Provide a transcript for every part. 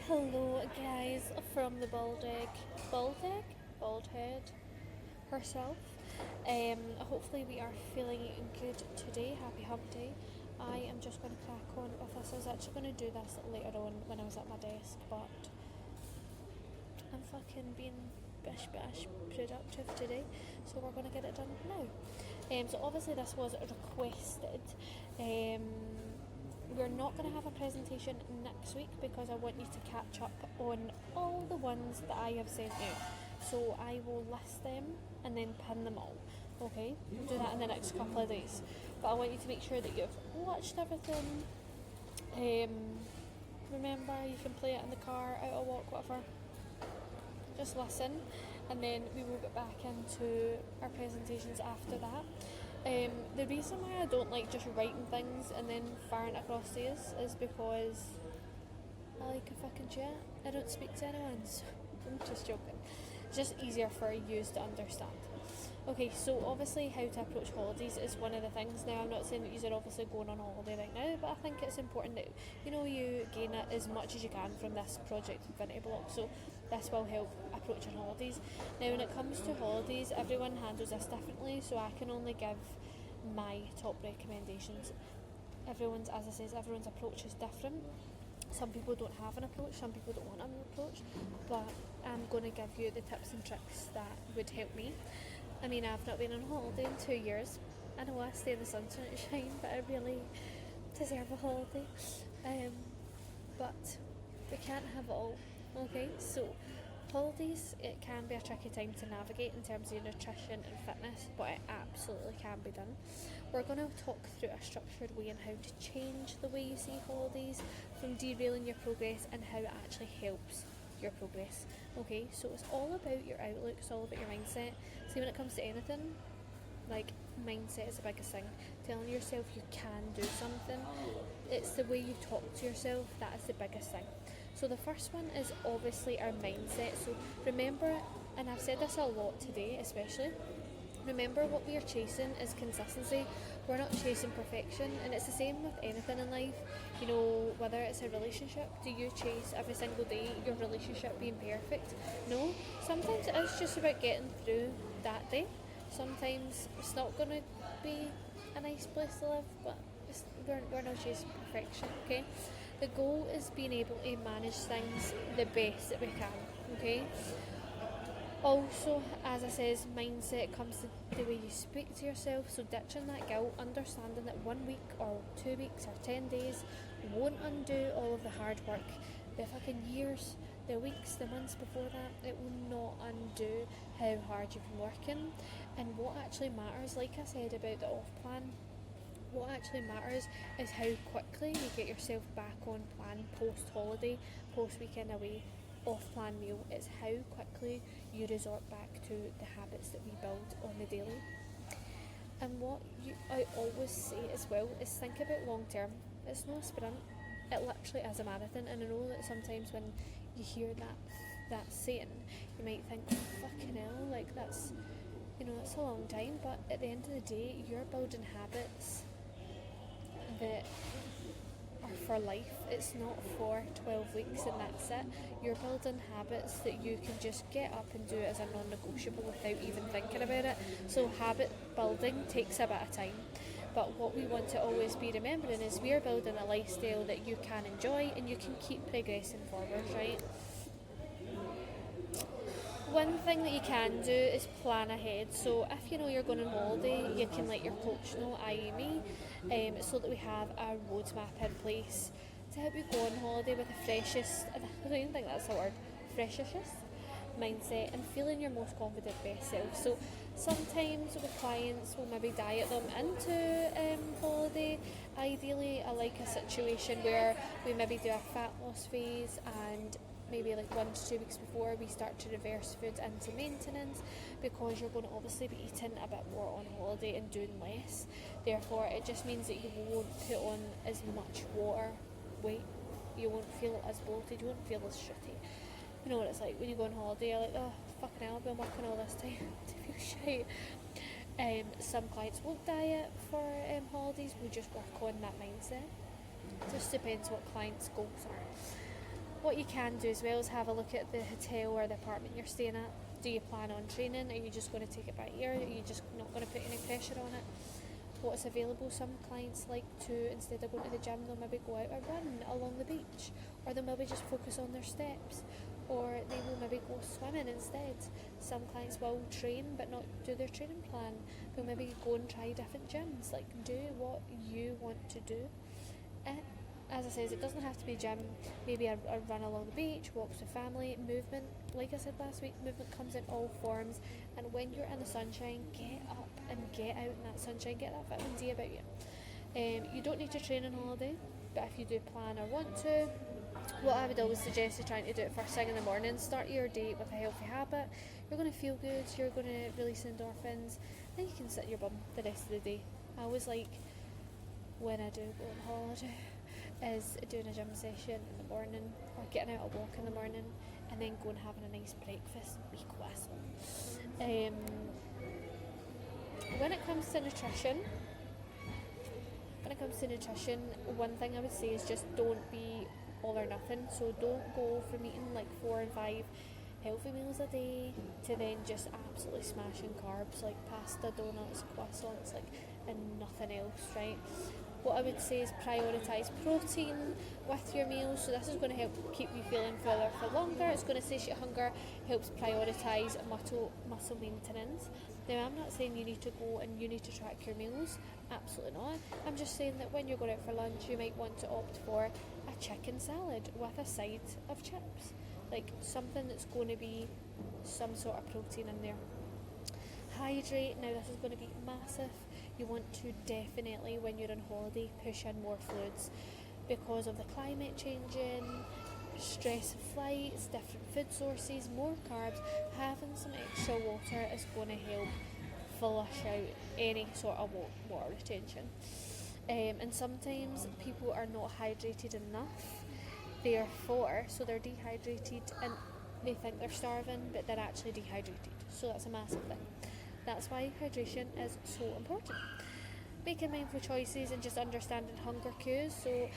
Hello, guys, from the bald head herself. Hopefully, we are feeling good today. Happy hump day. I am just going to crack on with this. I was actually going to do this later on when I was at my desk, but I'm fucking being bish bash productive today, so we're going to get it done now. So obviously this was requested. We're not going to have a presentation next week because I want you to catch up on all the ones that I have sent you. So I will list them and then pin them all. Okay, we'll do that in the next couple of days. But I want you to make sure that you've watched everything. Remember, you can play it in the car, out a walk, whatever. Just listen, and then we will get back into our presentations after that. The reason why I don't like just writing things and then firing it across days is because I like a fucking chat. I don't speak to anyone, so I'm just joking. It's just easier for you to understand. Okay, so obviously how to approach holidays is one of the things. Now, I'm not saying that you're obviously going on holiday right now, but I think it's important that you gain it as much as you can from this project Infinity Block. So this will help approaching holidays. Now, when it comes to holidays, everyone handles this differently, so I can only give my top recommendations. Everyone's approach is different. Some people don't have an approach, some people don't want an approach, but I'm going to give you the tips and tricks that would help me. I mean, I've not been on holiday in 2 years. I know I stay in the sunshine, but I really deserve a holiday. But we can't have it all. Okay, so holidays, it can be a tricky time to navigate in terms of your nutrition and fitness, but it absolutely can be done. We're going to talk through a structured way on how to change the way you see holidays from derailing your progress and how it actually helps your progress. Okay, so it's all about your outlook, it's all about your mindset. See, when it comes to anything, like, mindset is the biggest thing. Telling yourself you can do something, it's the way you talk to yourself, that is the biggest thing. So the first one is obviously our mindset. So remember, and I've said this a lot today especially, remember what we are chasing is consistency. We're not chasing perfection, and it's the same with anything in life. Whether it's a relationship, do you chase every single day your relationship being perfect? No. Sometimes it is just about getting through that day. Sometimes it's not going to be a nice place to live, but we're not chasing perfection, okay? The goal is being able to manage things the best that we can, okay? Also, as I says, mindset comes to the way you speak to yourself, so ditching that guilt, understanding that 1 week or 2 weeks or 10 days won't undo all of the hard work. The fucking years, the weeks, the months before that, it will not undo how hard you've been working. And what actually matters, like I said about the off plan, what actually matters is how quickly you get yourself back on plan post-holiday, post-weekend away, off-plan meal. It's how quickly you resort back to the habits that we build on the daily. And I always say as well is think about long-term. It's not a sprint, it literally is a marathon. And I know that sometimes when you hear that saying, you might think, fucking hell, like that's a long time, but at the end of the day, you're building habits that are for life. It's not for 12 weeks and that's it. You're building habits that you can just get up and do as a non-negotiable without even thinking about it. So habit building takes a bit of time. But what we want to always be remembering is we are building a lifestyle that you can enjoy and you can keep progressing forward, right? One thing that you can do is plan ahead. So if you're going on holiday, you can let your coach know, i.e. me, so that we have a roadmap in place to help you go on holiday with the freshest, I don't even think that's the word, freshest mindset and feeling your most confident best self. So sometimes with clients, we'll maybe diet them into holiday. Ideally, I like a situation where we maybe do a fat loss phase and maybe like 1 to 2 weeks before we start to reverse food into maintenance, because you're going to obviously be eating a bit more on holiday and doing less. Therefore, it just means that you won't put on as much water weight, you won't feel as bloated, you won't feel as shitty. You know what it's like when you go on holiday, you're like, oh fucking hell, I've been working all this time to feel shite. Some clients won't diet for holidays, we'll just work on that mindset. Just depends what clients' goals are. What you can do as well is have a look at the hotel or the apartment you're staying at. Do you plan on training? Are you just going to take it by ear? Are you just not going to put any pressure on it? What's available? Some clients like to, instead of going to the gym, they'll maybe go out and run along the beach, or they'll maybe just focus on their steps, or they will maybe go swimming instead. Some clients will train but not do their training plan. They'll maybe go and try different gyms. Like, do what you want to do. As I said, it doesn't have to be gym. Maybe a run along the beach, walks with family, movement. Like I said last week, movement comes in all forms, and when you're in the sunshine, get up and get out in that sunshine, get that vitamin D about you. You don't need to train on holiday, but if you do plan or want to, what I would always suggest is trying to do it first thing in the morning. Start your day with a healthy habit. You're going to feel good, you're going to release endorphins, then you can sit your bum the rest of the day. I always like, when I do go on holiday, is doing a gym session in the morning, or getting out a walk in the morning, and then going and having a nice breakfast. When it comes to nutrition, one thing I would say is just don't be all or nothing. So don't go from eating like 4 and 5 healthy meals a day to then just absolutely smashing carbs like pasta, donuts, croissants, like, and nothing else, right? What I would say is prioritise protein with your meals. So this is going to help keep you feeling fuller for longer. It's going to satiate hunger, helps prioritise muscle maintenance. Now, I'm not saying you need to go and you need to track your meals. Absolutely not. I'm just saying that when you're going out for lunch, you might want to opt for a chicken salad with a side of chips. Like something that's going to be some sort of protein in there. Hydrate. Now, this is going to be massive. You want to definitely, when you're on holiday, push in more fluids because of the climate changing, stress of flights, different food sources, more carbs. Having some extra water is going to help flush out any sort of water retention. And sometimes people are not hydrated enough, therefore, so they're dehydrated and they think they're starving, but they're actually dehydrated. So that's a massive thing. That's why hydration is so important. Making mindful choices and just understanding hunger cues. So,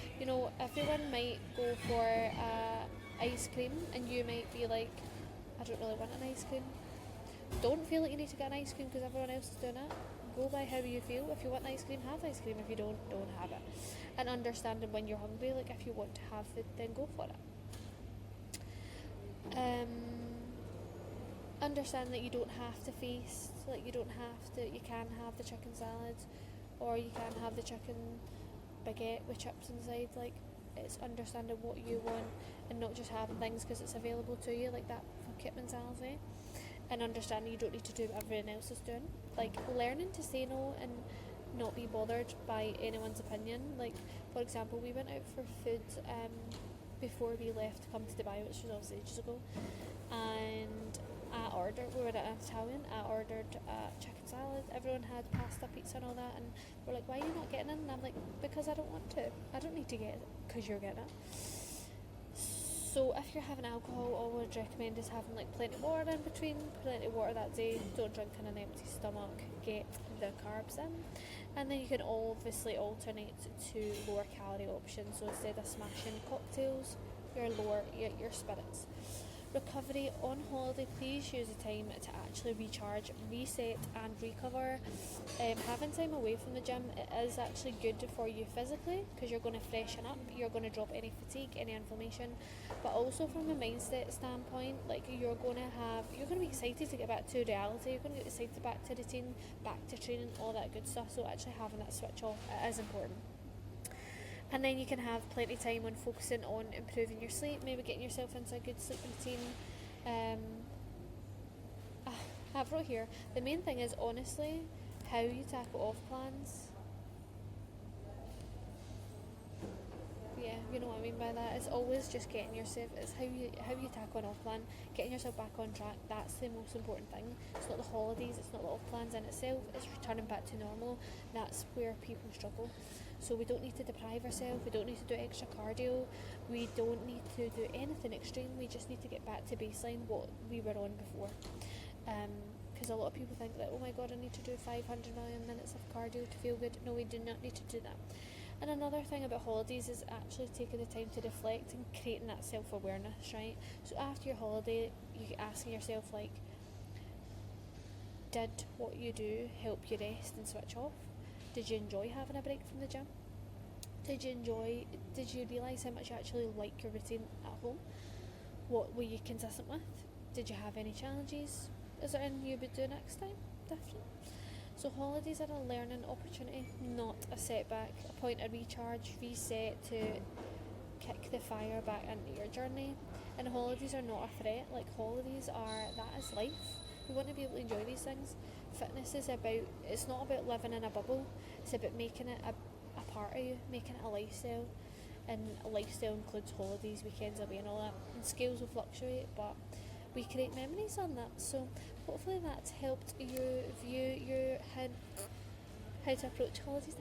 everyone might go for ice cream, and you might be like, I don't really want an ice cream. Don't feel like you need to get an ice cream because everyone else is doing it. Go by how you feel. If you want ice cream, have ice cream. If you don't have it. And understanding when you're hungry, like if you want to have food, then go for it. Understand that you don't have to feast, like you can have the chicken salad, or you can have the chicken baguette with chips inside. Like, it's understanding what you want and not just having things because it's available to you, like that for Kit mentality. And understanding you don't need to do what everyone else is doing. Like, learning to say no and not be bothered by anyone's opinion. Like, for example, we went out for food before we left to come to Dubai, which was obviously ages ago, and we were at an Italian, I ordered chicken salad, everyone had pasta, pizza and all that, and we're like, why are you not getting it? And I'm like, because I don't want to. I don't need to get it because you're getting it. So if you're having alcohol, all I would recommend is having like plenty of water in between, plenty of water that day, don't drink on an empty stomach, get the carbs in, and then you can obviously alternate to lower calorie options. So instead of smashing cocktails, your spirits. Recovery on holiday, please use the time to actually recharge, reset and recover. Having time away from the gym, it is actually good for you physically because you're going to freshen up, you're going to drop any fatigue, any inflammation, but also from a mindset standpoint, like you're going to be excited to get back to reality, you're going to get excited back to routine, back to training, all that good stuff. So actually having that switch off, it is important. And then you can have plenty of time on focusing on improving your sleep, maybe getting yourself into a good sleep routine. I've wrote here, the main thing is honestly how you tackle off plans. Yeah, you know what I mean by that. It's always just getting yourself, it's how you tackle an off plan, getting yourself back on track. That's the most important thing. It's not the holidays, it's not the off plans in itself, it's returning back to normal. That's where people struggle. So we don't need to deprive ourselves, we don't need to do extra cardio, we don't need to do anything extreme, we just need to get back to baseline, what we were on before. Because a lot of people think that, oh my god, I need to do 500 million minutes of cardio to feel good. No, we do not need to do that. And another thing about holidays is actually taking the time to reflect and creating that self-awareness, right? So after your holiday, you asking yourself like, did what you do help you rest and switch off? Did you enjoy having a break from the gym? Did you realise how much you actually like your routine at home? What were you consistent with? Did you have any challenges? Is there anything you would do next time different? So holidays are a learning opportunity, not a setback, a point of recharge, reset to kick the fire back into your journey. And holidays are not a threat, like holidays are, that is life. We want to be able to enjoy these things. Fitness is about, it's not about living in a bubble, it's about making it a part of you, making it a lifestyle. And a lifestyle includes holidays, weekends away and all that. And scales will fluctuate, but we create memories on that. So hopefully that's helped you view how to approach holidays